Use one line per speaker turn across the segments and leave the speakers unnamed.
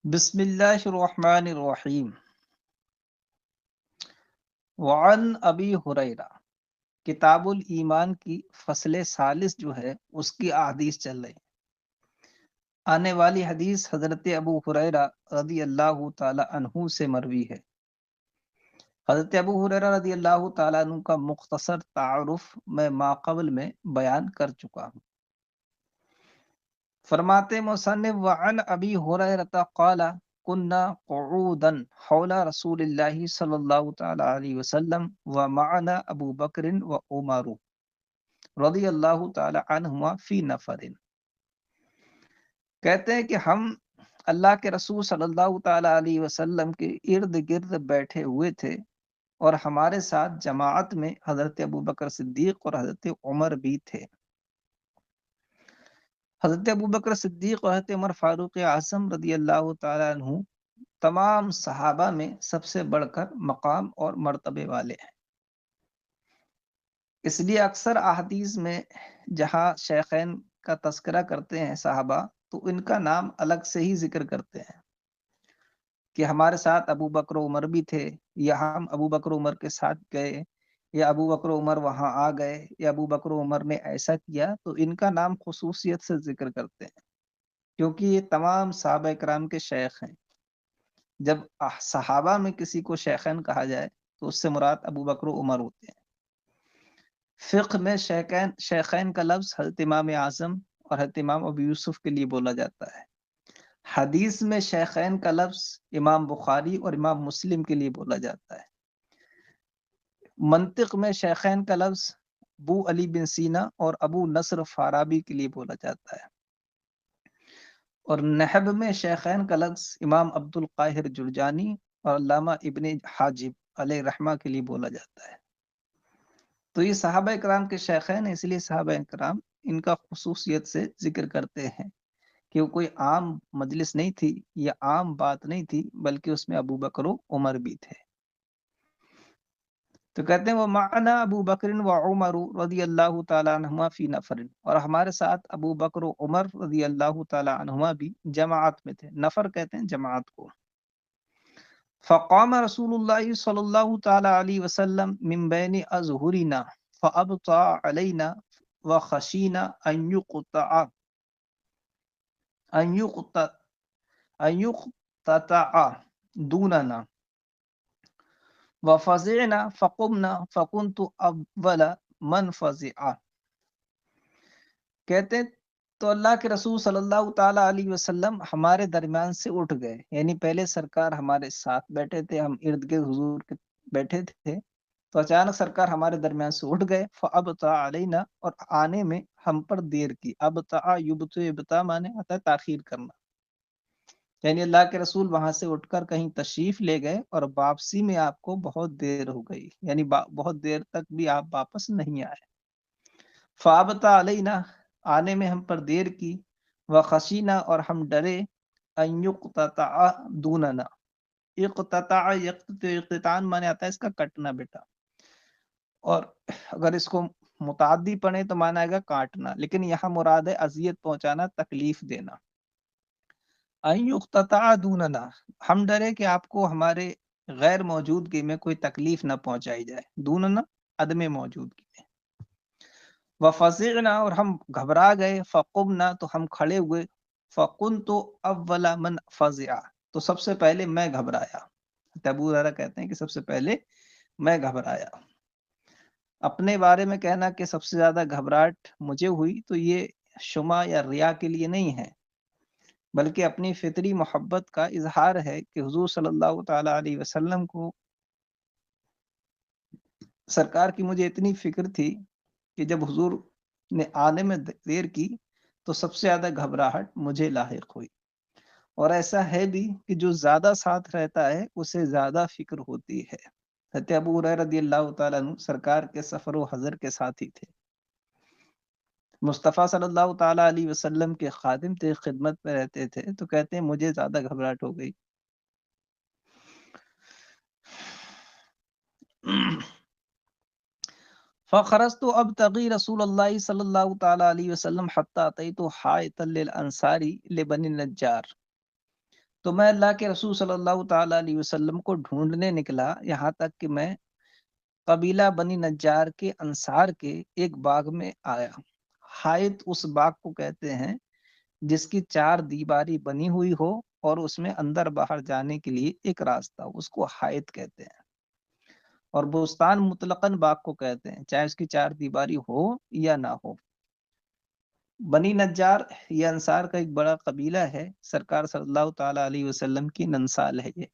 بسم اللہ الرحمن الرحیم۔ وعن ابی ہریرہ، کتاب الایمان کی فصل ثالث جو ہے اس کی احادیث چل رہی ہیں۔ آنے والی حدیث حضرت ابو ہریرہ رضی اللہ تعالی عنہ سے مروی ہے۔ حضرت ابو ہریرہ رضی اللہ تعالی عنہ کا مختصر تعارف میں ماقبل میں بیان کر چکا ہوں۔ فرماتے مصنف وعن ابی ہریرہ قال كنا قعودا حول رسول اللہ صلی اللہ تعالی علیہ وسلم ومعنا ابو بکر و عمر رضی اللہ تعالی عنہما فی نفر۔ کہتے ہیں کہ ہم اللہ کے رسول صلی اللہ تعالی علیہ وسلم کے ارد گرد بیٹھے ہوئے تھے، اور ہمارے ساتھ جماعت میں حضرت ابو بکر صدیق اور حضرت عمر بھی تھے۔ حضرت ابو بکر صدیق اور حضرت عمر فاروق اعظم رضی اللہ تعالی عنہ تمام صحابہ میں سب سے بڑھ کر مقام اور مرتبے والے ہیں۔ اس لیے اکثر احادیث میں جہاں شیخین کا تذکرہ کرتے ہیں صحابہ، تو ان کا نام الگ سے ہی ذکر کرتے ہیں کہ ہمارے ساتھ ابو بکر و عمر بھی تھے، یا ہم ابو بکر و عمر کے ساتھ گئے، یا ابو بکر و عمر وہاں آ گئے، یا ابو بکر و عمر نے ایسا کیا، تو ان کا نام خصوصیت سے ذکر کرتے ہیں کیونکہ یہ تمام صحابہ کرام کے شیخ ہیں۔ جب صحابہ میں کسی کو شیخین کہا جائے تو اس سے مراد ابو بکر و عمر ہوتے ہیں۔ فقہ میں شیخین کا لفظ حضرت امام اعظم اور حضرت امام ابو یوسف کے لیے بولا جاتا ہے۔ حدیث میں شیخین کا لفظ امام بخاری اور امام مسلم کے لیے بولا جاتا ہے۔ منطق میں شیخین کا لفظ ابو علی بن سینا اور ابو نصر فارابی کے لیے بولا جاتا ہے، اور نحب میں شیخین کا لفظ امام عبد القاہر جرجانی اور علامہ ابن حاجب علیہ رحمہ کے لیے بولا جاتا ہے۔ تو یہ صحابہ کرام کے شیخین ہیں، اس لیے صحابہ کرام ان کا خصوصیت سے ذکر کرتے ہیں کہ وہ کوئی عام مجلس نہیں تھی یا عام بات نہیں تھی، بلکہ اس میں ابو بکر و عمر بھی تھے۔ تو کہتے ہیں وہ معنا ابو بکر و عمر رضی اللہ تعالی عنہما فی نفر، اور ہمارے ساتھ ابو بکر و عمر رضی اللہ تعالی عنہما بھی جماعت میں تھے۔ نفر کہتے ہیں جماعت کو۔ فقام رسول اللہ صلی اللہ تعالی علیہ وسلم من بین اظہرنا فابطا علینا وخشینا ان یقطع ان یقطع ان یقتطع دوننا وفزعنا فقمنا فكنت اول من فزع۔ کہتے ہیں تو اللہ کے رسول صلی اللہ تعالی علیہ وسلم ہمارے درمیان سے اٹھ گئے، یعنی پہلے سرکار ہمارے ساتھ بیٹھے تھے، ہم ارد گرد حضور کے بیٹھے تھے، تو اچانک سرکار ہمارے درمیان سے اٹھ گئے۔ فابطا علینا، اور آنے میں ہم پر دیر کی۔ ابطا یبطئ، ابطا مانے آتا ہے تاخیر کرنا، یعنی اللہ کے رسول وہاں سے اٹھ کر کہیں تشریف لے گئے اور واپسی میں آپ کو بہت دیر ہو گئی، یعنی بہت دیر تک بھی آپ واپس نہیں آئے۔ فابطا علینا، آنے میں ہم پر دیر کی، وخشینا، اور ہم ڈرے، ان یقتطع دوننا۔ اقتطع، اقتتان مانے آتا ہے اس کا کٹنا بیٹا، اور اگر اس کو متعدی پڑھیں تو مانا آئے گا کاٹنا، لیکن یہاں مراد ہے اذیت پہنچانا، تکلیف دینا۔ ان یقتطع دوننا، ہم ڈرے کہ آپ کو ہمارے غیر موجودگی میں کوئی تکلیف نہ پہنچائی جائے۔ دوننا عدم موجودگی میں۔ وفزعنا، اور ہم گھبرا گئے۔ فقمنا، تو ہم کھڑے ہوئے۔ فکنت اول من فزع، تو سب سے پہلے میں گھبرایا۔ ابو ہریرہ کہتے ہیں کہ سب سے پہلے میں گھبرایا۔ اپنے بارے میں کہنا کہ سب سے زیادہ گھبراہٹ مجھے ہوئی، تو یہ شمع یا ریا کے لیے نہیں ہے، بلکہ اپنی فطری محبت کا اظہار ہے کہ حضور صلی اللہ تعالی علیہ وسلم کو، سرکار کی مجھے اتنی فکر تھی کہ جب حضور نے آنے میں دیر کی تو سب سے زیادہ گھبراہٹ مجھے لاحق ہوئی۔ اور ایسا ہے بھی کہ جو زیادہ ساتھ رہتا ہے اسے زیادہ فکر ہوتی ہے۔ حضرت ابو ہریرہ رضی اللہ تعالیٰ عنہ سرکار کے سفر و حضر کے ساتھی تھے، مصطفیٰ صلی اللہ تعالیٰ علیہ وسلم کے خادم تھے، خدمت میں رہتے تھے، تو کہتے ہیں مجھے زیادہ گھبراہٹ ہو گئی۔ فخرجت ابتغي رسول اللہ صلی اللہ تعالی علیہ وسلم حتى اتيت حائطا للانصار لبني النجار۔ تو میں اللہ کے رسول صلی اللہ تعالی علیہ وسلم کو ڈھونڈنے نکلا، یہاں تک کہ میں قبیلہ بنی نجار کے انصار کے ایک باغ میں آیا۔ حائط اس باغ کو کہتے ہیں جس کی 4 دیواری بنی ہوئی ہو اور اس میں اندر باہر جانے کے لیے ایک راستہ ہو، اس کو حائط کہتے ہیں۔ اور بستان مطلقاً باغ کو کہتے ہیں، چاہے اس کی 4 دیواری ہو یا نہ ہو۔ بنی نجار یہ انصار کا ایک بڑا قبیلہ ہے، سرکار صلی اللہ تعالی علیہ وسلم کی ننسال ہے یہ۔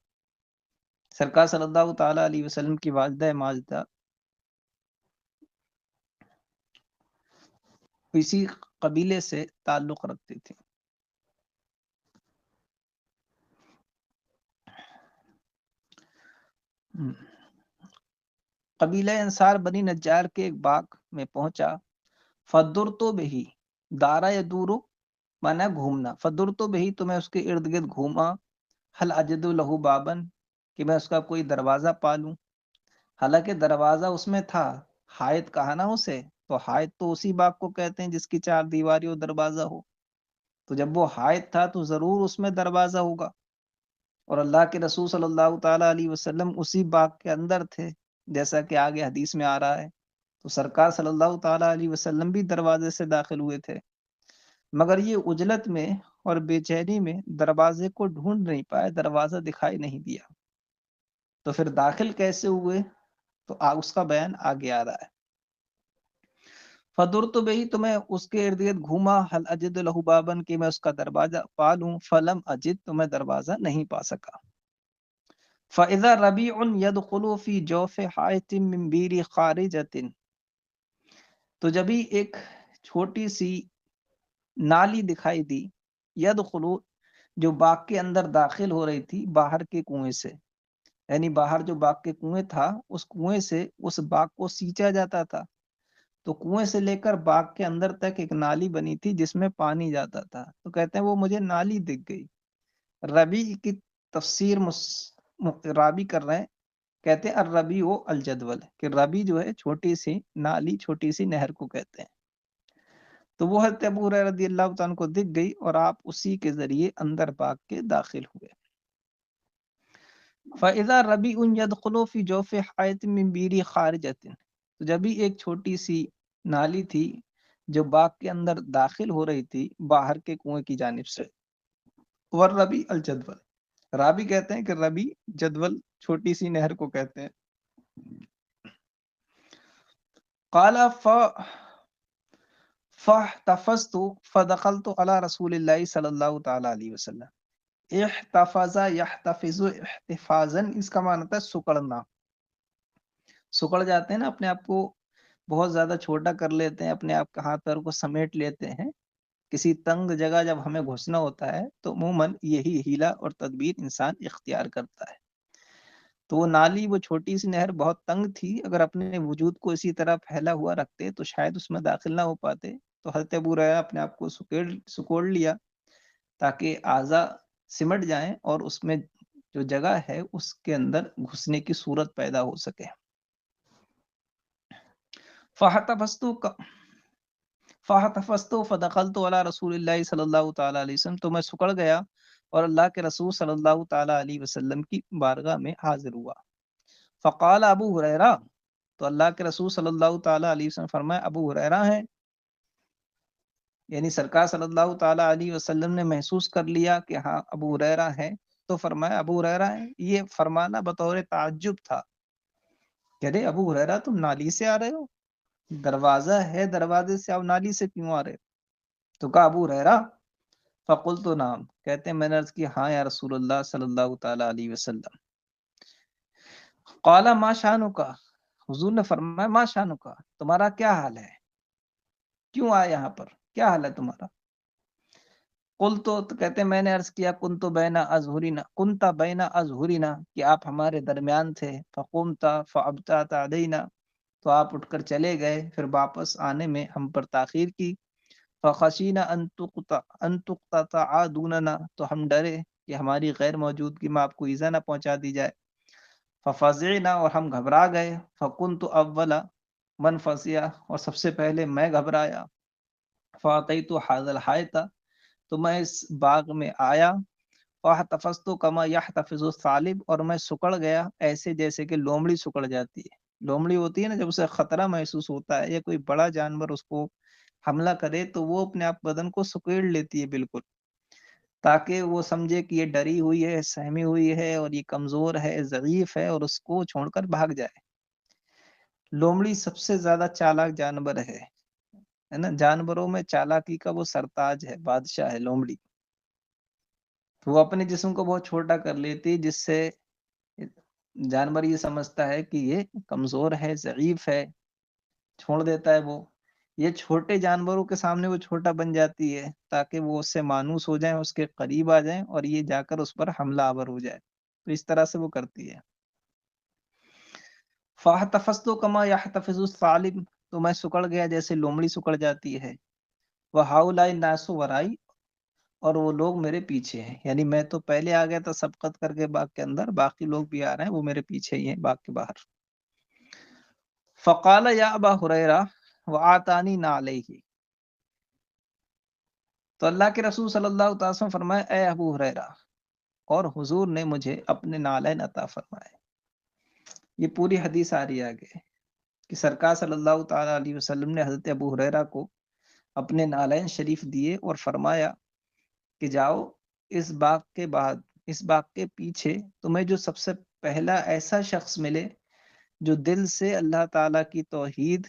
سرکار صلی اللہ تعالی علیہ وسلم کی والدہ ماجدہ اسی قبیلے سے تعلق رکھتی تھی۔ قبیلہ انصار بنی نجار کے ایک باغ میں پہنچا۔ فدر تو بہی دارا یدورو مانا گھومنا، فدر تو بہی تو میں اس کے ارد گرد گھوما، حل اجد لہو بابن کہ میں اس کا کوئی دروازہ پالوں، حالانکہ دروازہ اس میں تھا، حائط کہا نا اسے، تو حائط تو اسی باغ کو کہتے ہیں جس کی 4 دیواری اور دروازہ ہو، تو جب وہ حائط تھا تو ضرور اس میں دروازہ ہوگا، اور اللہ کے رسول صلی اللہ تعالی علیہ وسلم اسی باغ کے اندر تھے، جیسا کہ آگے حدیث میں آ رہا ہے۔ تو سرکار صلی اللہ تعالی علیہ وسلم بھی دروازے سے داخل ہوئے تھے، مگر یہ عجلت میں اور بے چینی میں دروازے کو ڈھونڈ نہیں پائے، دروازہ دکھائی نہیں دیا، تو پھر داخل کیسے ہوئے، تو اس کا بیان آگے آ رہا ہے۔ فدر تو بہی تو میں اس کے ارد گرد گھوما، حل اجد لہو بابن کہ میں اس کا دروازہ پالوں، فلم اجد تو میں دروازہ نہیں پا سکا۔ فاذا ربیع يدخل في جوف حائط من بیر خارجۃ، تو جبھی ایک چھوٹی سی نالی دکھائی دی، یدخل جو باغ کے اندر داخل ہو رہی تھی باہر کے کنویں سے، یعنی باہر جو باغ کے کنویں تھا اس کنویں سے اس باغ کو سینچا جاتا تھا، تو کنویں سے لے کر باغ کے اندر تک ایک نالی بنی تھی جس میں پانی جاتا تھا، تو کہتے ہیں وہ مجھے نالی دکھ گئی۔ ربی کی تفسیر رابی کر رہے ہیں، کہتے ہیں الربیع الجدول، کہ ربی جو ہے چھوٹی سی نالی، چھوٹی سی نہر کو کہتے ہیں۔ تو وہ حضرت ابو ہریرہ رضی اللہ تعالیٰ کو دکھ گئی اور آپ اسی کے ذریعے اندر باغ کے داخل ہوئے۔ فَإِذَا رَبِيعٌ يَدْخُلُ فِي جَوْفِ حَائِطٍ مِّن بِئْرِ خَارِجَةٍ، تو جب بھی ایک چھوٹی سی نالی تھی جو باغ کے اندر داخل ہو رہی تھی باہر کے کنویں کی جانب سے۔ والربی الجدول، رابی کہتے ہیں کہ ربی جدول چھوٹی سی نہر کو کہتے ہیں۔ قال فاحتفظت فدخلت على رسول اللہ صلی اللہ تعالی علیہ وسلم۔ احتفظ یحتفظ احتفاظا، اس کا معنی ہوتا ہے سکڑنا، سکڑ جاتے ہیں نا، اپنے آپ کو بہت زیادہ چھوٹا کر لیتے ہیں، اپنے آپ کا ہاتھ پیر کو سمیٹ لیتے ہیں، کسی تنگ جگہ جب ہمیں گھسنا ہوتا ہے تو عموماً یہی ہیلا اور تدبیر انسان اختیار کرتا ہے۔ تو وہ نالی، وہ چھوٹی سی نہر بہت تنگ تھی، اگر اپنے وجود کو اسی طرح پھیلا ہوا رکھتے تو شاید اس میں داخل نہ ہو پاتے، تو حضرت ابو ہریرہ اپنے آپ کو سکوڑ لیا تاکہ اعضاء سمٹ جائیں اور اس میں جو جگہ ہے اس کے اندر گھسنے کی صورت پیدا ہو سکے۔ فاحتفظت فدخلت علی رسول اللہ صلی اللہ تعالی علیہ وسلم، تو میں سکڑ گیا اور اللہ کے رسول صلی اللہ تعالی علیہ وسلم کی بارگاہ میں حاضر ہوا۔ فقال ابو ہریرہ، تو اللہ کے رسول صلی اللہ تعالی علیہ وسلم فرمایا ابو ہریرہ ہیں، یعنی سرکار صلی اللہ تعالی علیہ وسلم نے محسوس کر لیا کہ ہاں ابو ہریرہ ہیں، تو فرمایا ابو ہریرہ ہیں۔ یہ فرمانا بطور تعجب تھا کہ ارے ابو ہریرہ تم نالی سے آ رہے ہو، دروازہ ہے، دروازے سے آپ نالی سے کیوں آ رہے ہو؟ تو کہا ابو ہریرہ، فقلت نعم، کہتے ہیں میں نے عرض کی ہاں یا رسول اللہ صلی اللہ تعالی علیہ وسلم۔ قال ما شانک، حضور نے فرمایا ما شانک، تمہارا کیا حال ہے، کیوں آئے یہاں پر، کیا حال ہے تمہارا؟ قلت، تو کہتے ہیں میں نے عرض کیا کنت بین اظہرنا، کنت بین اظہرنا کہ آپ ہمارے درمیان تھے، فقمت فابطأت علینا، تو آپ اٹھ کر چلے گئے، پھر واپس آنے میں ہم پر تاخیر کی، فخشینا ان تقطع دوننا، تو ہم ڈرے کہ ہماری غیر موجودگی میں آپ کو ایذا نہ پہنچا دی جائے، ففزعنا، اور ہم گھبرا گئے، فکنت اول من فزع، اور سب سے پہلے میں گھبرایا، فاتیت هذا الحائط، تو میں اس باغ میں آیا، فاحتفظت کما یحتفظ الثعلب، اور میں سکڑ گیا ایسے جیسے کہ لومڑی سکڑ جاتی ہے۔ لومڑی ہوتی ہے نا، جب اسے خطرہ محسوس ہوتا ہے یا کوئی بڑا جانور اس کو حملہ کرے تو وہ اپنے آپ بدن کو سکیڑ لیتی ہے بالکل، تاکہ وہ سمجھے کہ یہ ڈری ہوئی ہے، سہمی ہوئی ہے اور یہ کمزور ہے، ضعیف ہے، اور اس کو چھوڑ کر بھاگ جائے۔ لومڑی سب سے زیادہ چالاک جانور ہے نا، جانوروں میں چالاکی کا وہ سرتاج ہے، بادشاہ ہے لومڑی۔ تو وہ اپنے جسم کو بہت چھوٹا کر لیتی، جس سے جانور یہ سمجھتا ہے کہ یہ کمزور ہے، ضعیف ہے، چھوڑ دیتا ہے وہ۔ یہ چھوٹے جانوروں کے سامنے وہ چھوٹا بن جاتی ہے تاکہ وہ اس سے مانوس ہو جائیں، اس کے قریب آ جائیں اور یہ جا کر اس پر حملہ آور ہو جائے۔ تو اس طرح سے وہ کرتی ہے۔ فاحتفظت کما یحتفظ الثعلب، تو میں سکڑ گیا جیسے لومڑی سکڑ جاتی ہے۔ وہؤلاء الناس ورائی، اور وہ لوگ میرے پیچھے ہیں، یعنی میں تو پہلے آ گیا تھا سبقت کر کے باغ کے اندر، باقی لوگ بھی آ رہے ہیں، وہ میرے پیچھے ہی ہیں باغ کے باہر۔ فقال یا ابا ہریرہ وآتانی نعلیہ، تو اللہ کے رسول صلی اللہ تعالی وسلم فرمائے اے ابو ہریرہ، اور حضور نے مجھے اپنے نالین عطا فرمائے۔ یہ پوری حدیث آ رہی ہے آگے کہ سرکار صلی اللہ تعالی علیہ وسلم نے حضرت ابو ہریرہ کو اپنے نالین شریف دیے اور فرمایا کہ جاؤ اس باغ کے بعد، اس باغ کے پیچھے تمہیں جو سب سے پہلا ایسا شخص ملے جو دل سے اللہ تعالیٰ کی توحید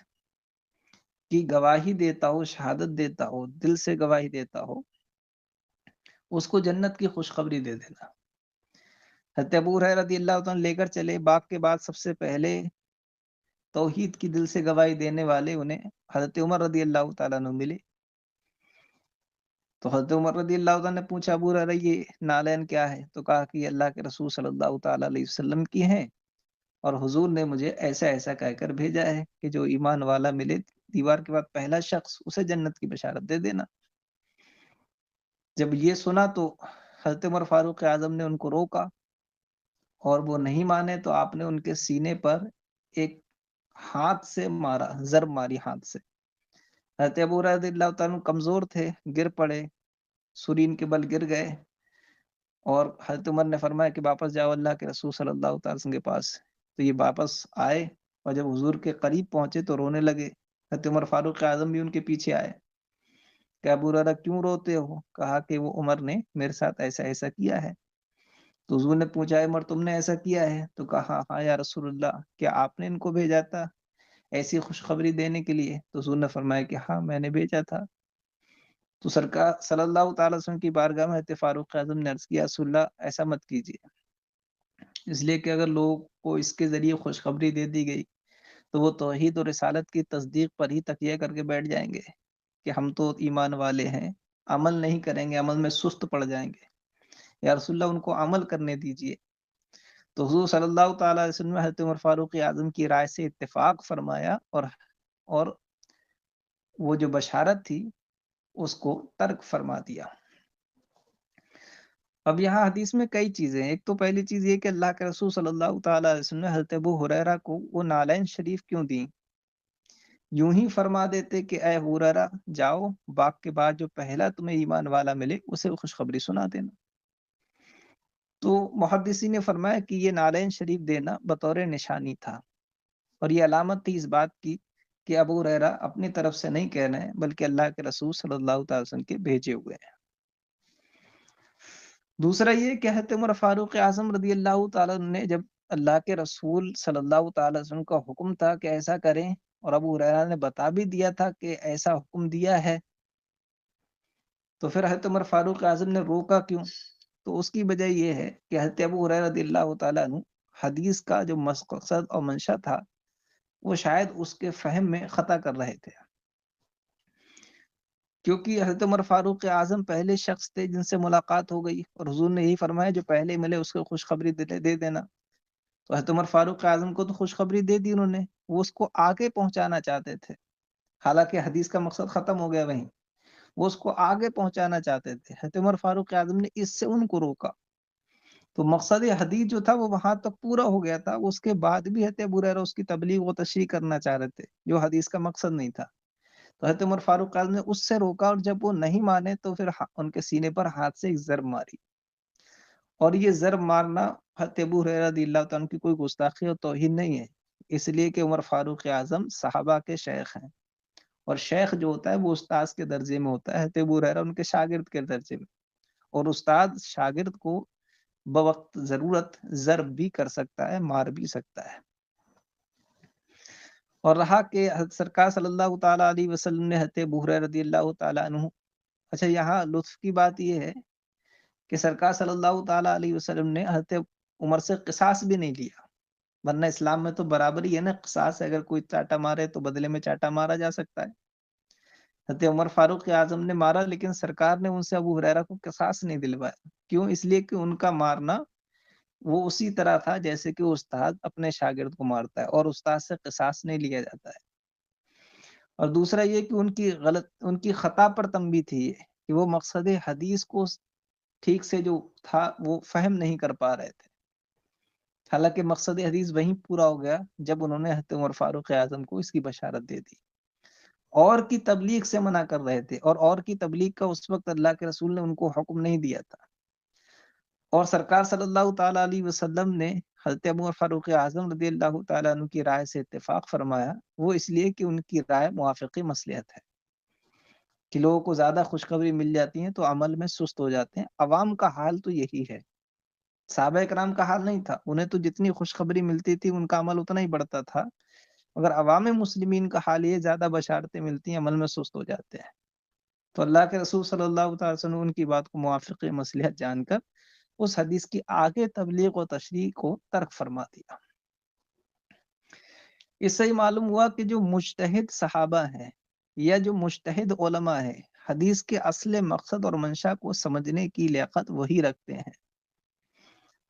کی گواہی دیتا ہو، شہادت دیتا ہو، دل سے گواہی دیتا ہو، اس کو جنت کی خوشخبری دے دینا۔ حضرت ابو ہریرہ رضی اللہ تعالیٰ لے کر چلے باغ کے بعد، سب سے پہلے توحید کی دل سے گواہی دینے والے انہیں حضرت عمر رضی اللہ تعالیٰ عنہ ملے۔ تو حضرت عمر رضی اللہ تعالیٰ نے پوچھا ابو ہریرہ یہ نالین کیا ہے؟ تو کہا کہ یہ اللہ کے رسول صلی اللہ تعالیٰ علیہ وسلم کی ہیں، اور حضور نے مجھے ایسا ایسا کہہ کر بھیجا ہے کہ جو ایمان والا ملے دیوار کے بعد پہلا شخص، اسے جنت کی بشارت دے دینا۔ جب یہ سنا تو حضرت عمر فاروق اعظم نے ان کو روکا، اور وہ نہیں مانے تو آپ نے ان کے سینے پر ایک ہاتھ سے مارا، ضرب ماری ہاتھ سے۔ حضرت ابو ہریرہ رضی اللہ تعالیٰ کمزور تھے، گر پڑے، سرین کے بل گر گئے، اور حضرت عمر نے فرمایا کہ واپس جاؤ اللہ کے رسول صلی اللہ تعالی وسلم کے پاس۔ تو یہ واپس آئے اور جب حضور کے قریب پہنچے تو رونے لگے۔ حضرت عمر فاروق اعظم بھی ان کے پیچھے آئے کہ ابو ہریرہ کیوں روتے ہو؟ کہا کہ وہ عمر نے میرے ساتھ ایسا ایسا کیا ہے۔ تو حضور نے پوچھا عمر تم نے ایسا کیا ہے؟ تو کہا ہاں یا رسول اللہ، کیا آپ نے ان کو بھیجا تھا ایسی خوشخبری دینے کے لیے؟ تو حضور نے فرمایا کہ ہاں میں نے بھیجا تھا۔ تو سرکار صلی اللہ تعالی وسلم کی بارگاہ میں حضرت فاروق اعظم نے عرض کیا رسول اللہ ایسا مت کیجیے، اس لیے کہ اگر لوگ کو اس کے ذریعے خوشخبری دے دی گئی تو وہ توحید اور رسالت کی تصدیق پر ہی تکیہ کر کے بیٹھ جائیں گے کہ ہم تو ایمان والے ہیں، عمل نہیں کریں گے، عمل میں سست پڑ جائیں گے۔ یا رسول اللہ ان کو عمل کرنے دیجیے۔ تو حضور صلی اللہ تعالی علیہ وسلم نے حضرت عمر فاروق اعظم کی رائے سے اتفاق فرمایا، اور وہ جو بشارت تھی اس کو ترک فرما دیا۔ اب یہاں حدیث میں کئی چیزیں ہیں۔ ایک تو پہلی چیز یہ کہ اللہ کے رسول صلی اللہ تعالی علیہ وسلم نے حضرت ابو ہریرہ کو وہ نالین شریف کیوں دیں؟ یوں ہی فرما دیتے کہ اے ابو ہریرہ جاؤ باغ کے بعد جو پہلا تمہیں ایمان والا ملے اسے خوشخبری سنا دینا۔ تو محدثین نے فرمایا کہ یہ نالین شریف دینا بطور نشانی تھا، اور یہ علامت تھی اس بات کی کہ ابو ہریرہ اپنی طرف سے نہیں کہہ رہے ہیں بلکہ اللہ کے رسول صلی اللہ تعالی وسلم کے بھیجے ہوئے ہیں۔ دوسرا یہ کہ حضرت عمر فاروق اعظم رضی اللہ تعالیٰ نے جب اللہ کے رسول صلی اللہ تعالی وسلم کا حکم تھا کہ ایسا کریں، اور ابو ہریرہ نے بتا بھی دیا تھا کہ ایسا حکم دیا ہے، تو پھر حضرت عمر فاروق اعظم نے روکا کیوں؟ تو اس کی وجہ یہ ہے کہ حضرت ابو ہریرہ رضی اللہ تعالیٰ عنہ حدیث کا جو مقصد اور منشا تھا وہ شاید اس کے فہم میں خطا کر رہے تھے، کیونکہ حضرت عمر فاروق اعظم پہلے شخص تھے جن سے ملاقات ہو گئی، اور حضور نے یہی فرمایا جو پہلے ملے اس کو خوشخبری دے دینا۔ تو حضرت عمر فاروق اعظم کو تو خوشخبری دے دی انہوں نے، وہ اس کو آگے پہنچانا چاہتے تھے، حالانکہ حدیث کا مقصد ختم ہو گیا وہیں، وہ اس کو آگے پہنچانا چاہتے تھے۔ حضرت عمر فاروق اعظم نے اس سے ان کو روکا، تو مقصد حدیث جو تھا وہ وہاں تک پورا ہو گیا تھا، اس کے بعد بھی حضرت ابو ہریرہ اس کی تبلیغ و تشریح کرنا چاہ رہے تھے جو حدیث کا مقصد نہیں تھا۔ تو حضرت عمر فاروق اعظم نے اس سے روکا، اور جب وہ نہیں مانے تو پھر ان کے سینے پر ہاتھ سے ایک ضرب ماری۔ اور یہ ضرب مارنا حضرت ابو ہریرہ رضی اللہ تعالیٰ عنہ کی کوئی گستاخی اور توہین نہیں ہے، اس لیے کہ عمر فاروق اعظم صحابہ کے شیخ ہیں، اور شیخ جو ہوتا ہے وہ استاذ کے درجے میں ہوتا ہے، حضرت ابو ہریرہ ان کے شاگرد کے درجے میں، اور استاد شاگرد کو بوقت ضرورت ضرب بھی کر سکتا ہے، مار بھی سکتا ہے۔ اور رہا کہ حضرت سرکار صلی اللہ تعالیٰ علیہ وسلم نے حضرت ابو ہریرہ رضی اللہ تعالیٰ عنہ، اچھا یہاں لطف کی بات یہ ہے کہ سرکار صلی اللہ تعالیٰ علیہ وسلم نے حضرت عمر سے قصاص بھی نہیں لیا، ورنہ اسلام میں تو برابری ہے نا، قصاص ہے، اگر کوئی چاٹا مارے تو بدلے میں چاٹا مارا جا سکتا ہے۔ حضرت عمر فاروق اعظم نے مارا، لیکن سرکار نے ان سے ابو ہریرہ کو قصاص نہیں دلوایا، کیوں؟ اس لیے کہ ان کا مارنا وہ اسی طرح تھا جیسے کہ استاد اپنے شاگرد کو مارتا ہے، اور استاد سے قصاص نہیں لیا جاتا ہے۔ اور دوسرا یہ کہ ان کی خطا پر تنبیہ تھی یہ کہ وہ مقصد حدیث کو ٹھیک سے جو تھا وہ فہم نہیں کر پا رہے تھے، حالانکہ مقصد حدیث وہیں پورا ہو گیا جب انہوں نے حضرت عمر فاروق اعظم کو اس کی بشارت دے دی، اور کی تبلیغ سے منع کر رہے تھے، اور کی تبلیغ کا اس وقت اللہ کے رسول نے ان کو حکم نہیں دیا تھا، اور سرکار صلی اللہ تعالیٰ علیہ وسلم نے حضرت عمر فاروق اعظم رضی اللہ تعالیٰ عنہ کی رائے سے اتفاق فرمایا، وہ اس لیے کہ ان کی رائے موافقی مصلحت ہے، کہ لوگوں کو زیادہ خوشخبری مل جاتی ہے تو عمل میں سست ہو جاتے ہیں۔ عوام کا حال تو یہی ہے، صحابہ کرام کا حال نہیں تھا، انہیں تو جتنی خوشخبری ملتی تھی ان کا عمل اتنا ہی بڑھتا تھا، مگر عوام مسلمین کا حال یہ زیادہ بشارتیں ملتی ہیں، عمل میں سست ہو جاتے ہیں۔ تو اللہ کے رسول صلی اللہ تعالی وسلم ان کی بات کو موافق مصلحت جان کر اس حدیث کی آگے تبلیغ و تشریح کو ترک فرما دیا۔ اس سے ہی معلوم ہوا کہ جو مجتہد صحابہ ہیں یا جو مجتہد علماء ہیں، حدیث کے اصل مقصد اور منشا کو سمجھنے کی لیاقت وہی رکھتے ہیں۔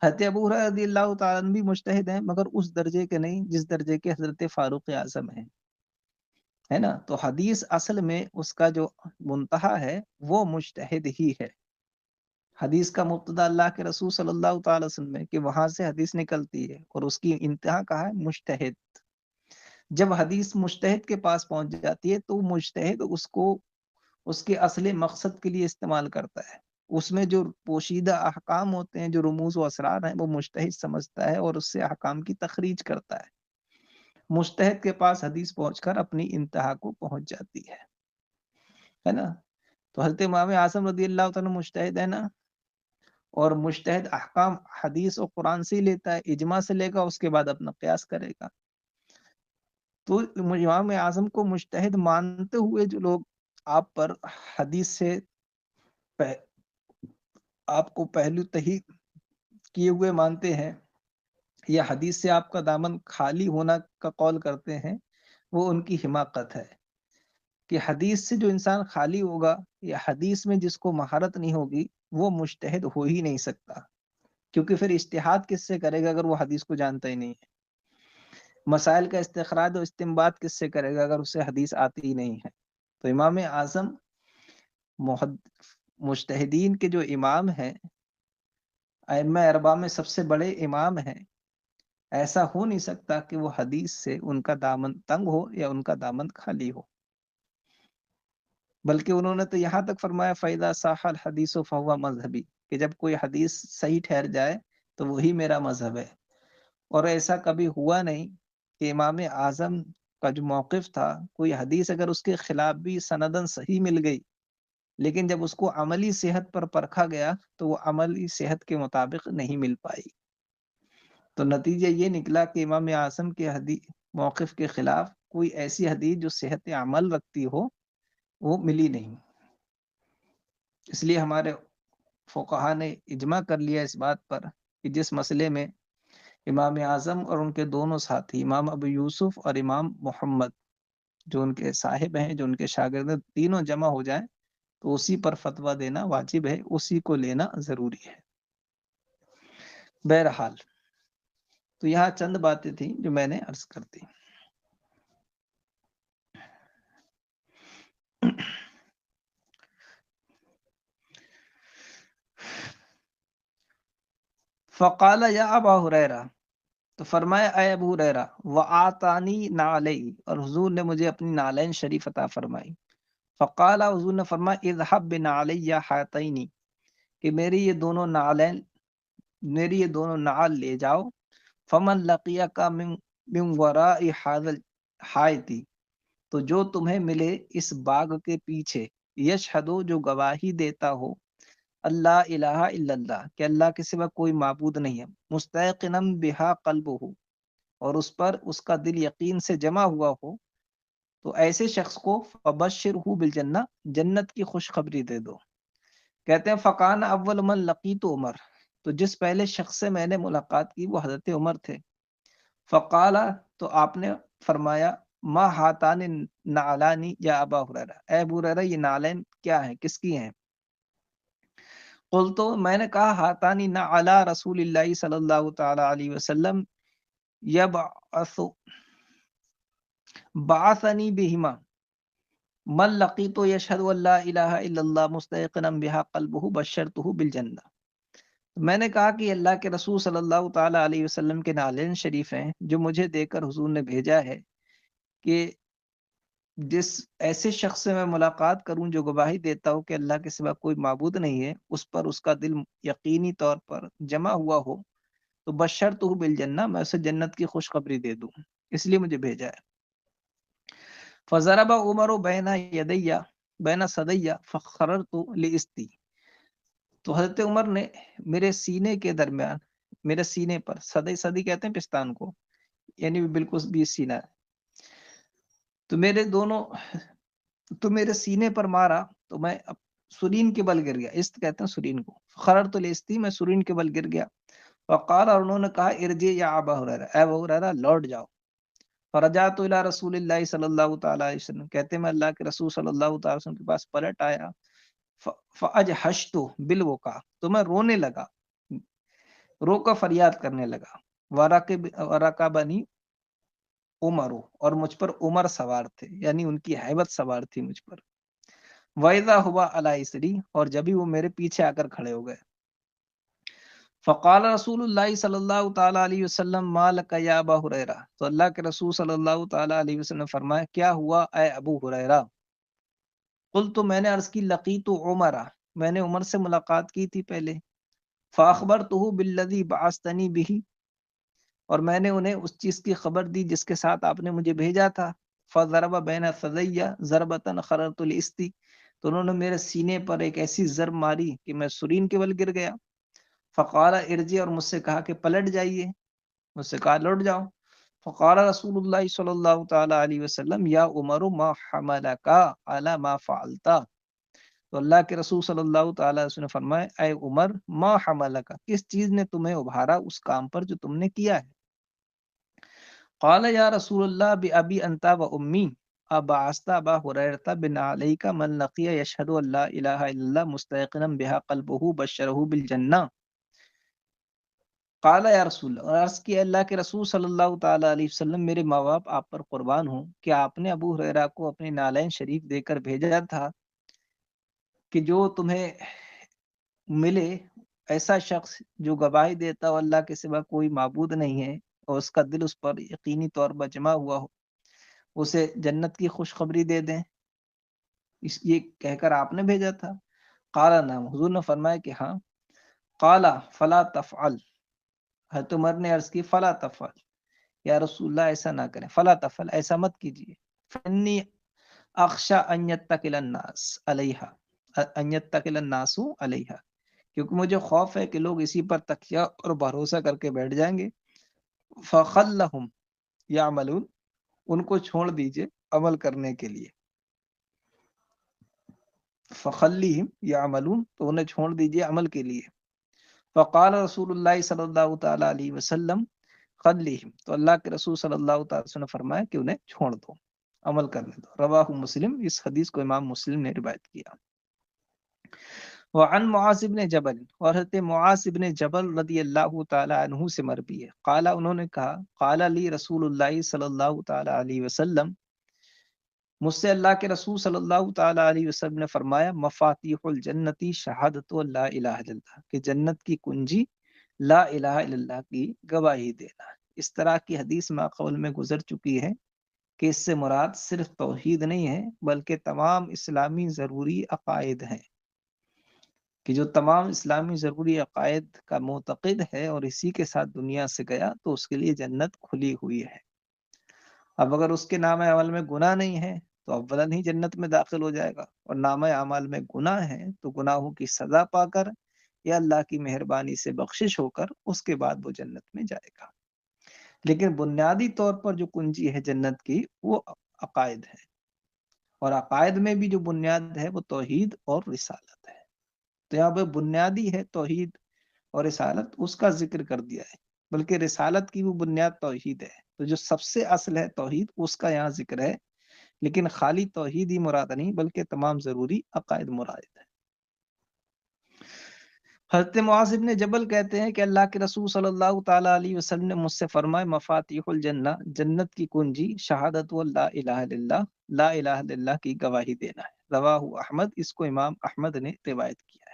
حضرت ابو ہریرہ رضی اللہ تعالیٰ عنہ بھی مجتہد ہیں، مگر اس درجے کے نہیں جس درجے کے حضرت فاروق اعظم ہیں، ہے نا؟ تو حدیث اصل میں اس کا جو منتہا ہے وہ مجتہد ہی ہے۔ حدیث کا مبتدا اللہ کے رسول صلی اللہ تعالی وسلم ہے کہ وہاں سے حدیث نکلتی ہے، اور اس کی انتہا کہا ہے مجتہد۔ جب حدیث مجتہد کے پاس پہنچ جاتی ہے تو مجتہد اس کو اس کے اصل مقصد کے لیے استعمال کرتا ہے، اس میں جو پوشیدہ احکام ہوتے ہیں، جو رموز و اسرار ہیں، وہ مجتہد سمجھتا ہے اور اس سے احکام کی تخریج کرتا ہے۔ مجتہد کے پاس حدیث پہنچ کر اپنی انتہا کو پہنچ جاتی ہے نا؟ تو حضرت امام اعظم رضی اللہ تعالیٰ مجتہد ہے نا، اور مجتہد احکام حدیث و قرآن سے لیتا ہے، اجماع سے لے گا، اس کے بعد اپنا قیاس کرے گا۔ تو امام اعظم کو مجتہد مانتے ہوئے جو لوگ آپ پر حدیث سے آپ کو پہلو تہی کیے ہوئے مانتے ہیں، یا حدیث سے آپ کا دامن خالی ہونا کا قول کرتے ہیں، وہ ان کی حماقت ہے، کہ حدیث سے جو انسان خالی ہوگا یا حدیث میں جس کو مہارت نہیں ہوگی وہ مجتہد ہو ہی نہیں سکتا، کیونکہ پھر اجتہاد کس سے کرے گا اگر وہ حدیث کو جانتا ہی نہیں ہے؟ مسائل کا استخراج و استنباط کس سے کرے گا اگر اسے حدیث آتی ہی نہیں ہے؟ تو امام اعظم مجتہدین کے جو امام ہیں، ائمہ اربعہ میں سب سے بڑے امام ہیں، ایسا ہو نہیں سکتا کہ وہ حدیث سے ان کا دامن تنگ ہو یا ان کا دامن خالی ہو، بلکہ انہوں نے تو یہاں تک فرمایا فَإِذَا صَحَّ الْحَدِيثُ فَهُوَ مذہبی، کہ جب کوئی حدیث صحیح ٹھہر جائے تو وہی میرا مذہب ہے۔ اور ایسا کبھی ہوا نہیں کہ امام اعظم کا جو موقف تھا، کوئی حدیث اگر اس کے خلاف بھی سندن صحیح مل گئی، لیکن جب اس کو عملی صحت پر پرکھا گیا تو وہ عملی صحت کے مطابق نہیں مل پائی، تو نتیجہ یہ نکلا کہ امام اعظم کے موقف کے خلاف کوئی ایسی حدیث جو صحت عمل رکھتی ہو وہ ملی نہیں۔ اس لیے ہمارے فقہا نے اجماع کر لیا اس بات پر کہ جس مسئلے میں امام اعظم اور ان کے دونوں ساتھی امام ابو یوسف اور امام محمد جو ان کے صاحب ہیں، جو ان کے شاگرد ہیں، تینوں جمع ہو جائیں تو اسی پر فتویٰ دینا واجب ہے، اسی کو لینا ضروری ہے۔ بہرحال تو یہاں چند باتیں تھیں جو میں نے عرض کر دی۔ فقال یا ابا ہریرہ، تو فرمایا اے ابو ہریرہ، وآتانی نعلی، اور حضور نے مجھے اپنی نعلین شریف عطا فرمائی۔ فقال، حضور نے فرمایا اذهب بنعلی ہاتین، کہ میری یہ دونوں نعلین میری یہ دونوں نعال لے جاؤ، فمن لقیہ کا من وراء حاضل حائتی، تو جو تمہیں ملے اس باغ کے پیچھے، یشہدو جو گواہی دیتا ہو، اللہ الہ الا اللہ کہ اللہ کے سوا کوئی معبود نہیں ہے، مستیقنا بہا قلبہ، اور اس پر اس کا دل یقین سے جمع ہوا ہو، تو ایسے شخص کو فبشرہ بالجنہ، جنت کی خوشخبری دے دو۔ کہتے ہیں فقان اول من لقیت عمر، تو جس پہلے شخص سے میں نے ملاقات کی وہ حضرت عمر تھے۔ فقالا، تو آپ نے فرمایا، ما ہاتان نعلانی یا ابا ہریرہ، اے ابو ہریرہ یہ نعلین کیا ہیں، کس کی ہیں؟ قلت، میں نے کہا، ہاتانی نعلا رسول اللہ صلی اللہ تعالی علیہ وسلم، یبعث بعثنی بہما من لقیت یشہد ان لا الہ الا اللہ مستیقنا بہا قلبہ بشرتہ بالجنہ۔ میں نے کہا کہ اللہ کے رسول صلی اللہ تعالی علیہ وسلم کے نعلین شریف ہیں جو مجھے دے کر حضور نے بھیجا ہے کہ جس ایسے شخص سے میں ملاقات کروں جو گواہی دیتا ہو کہ اللہ کے سوا کوئی معبود نہیں ہے، اس پر اس کا دل یقینی طور پر جمع ہوا ہو، تو بشرتہ بالجنہ، میں اسے جنت کی خوشخبری دے دوں، اس لیے مجھے بھیجا ہے۔ فضرب عمر بین یدیا بین صدیا فخررت لاستی، تو حضرت عمر نے میرے سینے کے درمیان، میرے سینے پر، صدی صدی کہتے ہیں پستان کو، یعنی بالکل 20 سینہ ہے، تو میرے سینے پر مارا، تو میں سرین کے بل گر گیا، است کہتے ہیں سرین کو، خررت الاستی، میں سرین کے بل گر گیا۔ وقال، اور انہوں نے کہا، ارجع یا ابا ہریرہ، اے ابو ہریرہ لوٹ جاؤ۔ فرجعت الی رسول اللہ صلی اللہ تعالی علیہ وسلم، کہتے میں اللہ کے رسول صلی اللہ تعالی وسلم کے پاس پلٹ آیا، فاجحشت بالبکا، تو میں رونے لگا، رو کر فریاد کرنے لگا، ورکبنی عمر، اور مجھ پر عمر سوار تھے، یعنی ان کی ہیبت سوار تھی مجھ پر، وَإِذَا هُوَ عَلَى يَسْرِي، اور جبھی وہ میرے پیچھے آ کر کھڑے ہو گئے۔ فقال رسول اللہ صلی اللہ تعالی علیہ وسلم، ما لک یا ابا ہریرہ، تو اللہ کے رسول صلی اللہ تعالی علیہ وسلم نے فرمایا، کیا ہوا اے ابو ہریرہ؟ قلت، میں نے عرض کی، لقیت عمر، میں نے عمر سے ملاقات کی تھی پہلے، فاخبرتہ بالذی بعثتنی بہ، اور میں نے انہیں اس چیز کی خبر دی جس کے ساتھ آپ نے مجھے بھیجا تھا، فضرب بین ثدی ضربۃ خررت الاستی، تو انہوں نے میرے سینے پر ایک ایسی ضرب ماری کہ میں سرین کے بل گر گیا۔ فقال ارجع، اور مجھ سے کہا کہ پلٹ جائیے، مجھ سے کہا لوٹ جاؤ۔ فقال رسول اللہ صلی اللہ تعالی علیہ وسلم، یا عمر ما حملک علی ما فعلت، تو اللہ کے رسول صلی اللہ تعالی وسلم نے فرمایا، اے عمر، ما حملک، کس چیز نے تمہیں ابھارا اس کام پر جو تم نے کیا ہے؟ قال یا رسول اللہ بأبی انت و امی، ابعثت ابا ہریرہ بنعلیک من لقی یشہد ان لا الہ الا اللہ مستیقنا بہا قلبہ بشرہ بالجنہ۔ قال یا رسول اللہ، اور عرض کی اللہ کے رسول صلی اللہ تعالی علیہ وسلم، میرے ماں باپ آپ پر قربان ہوں، کہ آپ نے ابو ہریرہ کو اپنے نالین شریف دے کر بھیجا تھا کہ جو تمہیں ملے ایسا شخص جو گواہی دیتا ہو اللہ کے سوا کوئی معبود نہیں ہے، اور اس کا دل اس پر یقینی طور پر جمع ہوا ہو، اسے جنت کی خوشخبری دے دیں، اس یہ کہہ کر آپ نے بھیجا تھا۔ قال نعم، حضور نے فرمایا کہ ہاں۔ قال فلا تفعل، حضرت عمر نے عرض کی، فلا تفعل، یا رسول اللہ ایسا نہ کریں، فلا تفعل، ایسا مت کیجیے، فانی اخشى ان يتكل الناس علیہا، ان يتكل الناس علیہا، کیونکہ مجھے خوف ہے کہ لوگ اسی پر تکیہ اور بھروسہ کر کے بیٹھ جائیں گے۔ فخلہم یعملون، ان کو چھوڑ دیجئے عمل کرنے کے لیے، فخلیہم یعملون، تو انہیں چھوڑ دیجئے عمل کے لیے۔ فقال رسول اللہ صلی اللہ تعالی علیہ وسلم، خلیہم، تو اللہ کے رسول صلی اللہ تعالی وسلم نے فرمایا کہ انہیں چھوڑ دو، عمل کرنے دو۔ رواہ مسلم، اس حدیث کو امام مسلم نے روایت کیا۔ وعن معاذ بن جبل، اور حضرت معاذ بن جبل رضی اللہ تعالی عنہ سے مروی ہے، قال، انہوں نے کہا، قال لی رسول اللہ صلی اللہ تعالی علیہ وسلم، مجھ سے اللہ کے رسول صلی اللہ تعالی علیہ وسلم نے فرمایا، مفاتیح الجنتی شہادت لا الہ الا اللہ، کہ جنت کی کنجی لا الہ الا اللہ کی گواہی دینا۔ اس طرح کی حدیث ماقبل میں گزر چکی ہے کہ اس سے مراد صرف توحید نہیں ہے بلکہ تمام اسلامی ضروری عقائد ہیں۔ کہ جو تمام اسلامی ضروری عقائد کا معتقد ہے اور اسی کے ساتھ دنیا سے گیا تو اس کے لیے جنت کھلی ہوئی ہے۔ اب اگر اس کے نام اعمال میں گناہ نہیں ہے تو اولاً ہی جنت میں داخل ہو جائے گا، اور نام اعمال میں گناہ ہے تو گناہوں کی سزا پا کر یا اللہ کی مہربانی سے بخشش ہو کر اس کے بعد وہ جنت میں جائے گا۔ لیکن بنیادی طور پر جو کنجی ہے جنت کی وہ عقائد ہے، اور عقائد میں بھی جو بنیاد ہے وہ توحید اور رسالت ہے۔ تو یہاں پہ بنیادی ہے توحید اور رسالت، اس کا ذکر کر دیا ہے، بلکہ رسالت کی وہ بنیاد توحید ہے، تو جو سب سے اصل ہے توحید اس کا یہاں ذکر ہے، لیکن خالی توحید ہی مراد نہیں بلکہ تمام ضروری عقائد مراد ہے۔ حضرت معاذ بن جبل کہتے ہیں کہ اللہ کے رسول صلی اللہ تعالیٰ علیہ وسلم نے مجھ سے فرمائے مفاتیح الجنہ، جنت کی کنجی شہادت لا الہ الا اللہ، لا الہ الا اللہ کی گواہی دینا ہے۔ رواہ احمد، اس کو امام احمد نے روایت کیا۔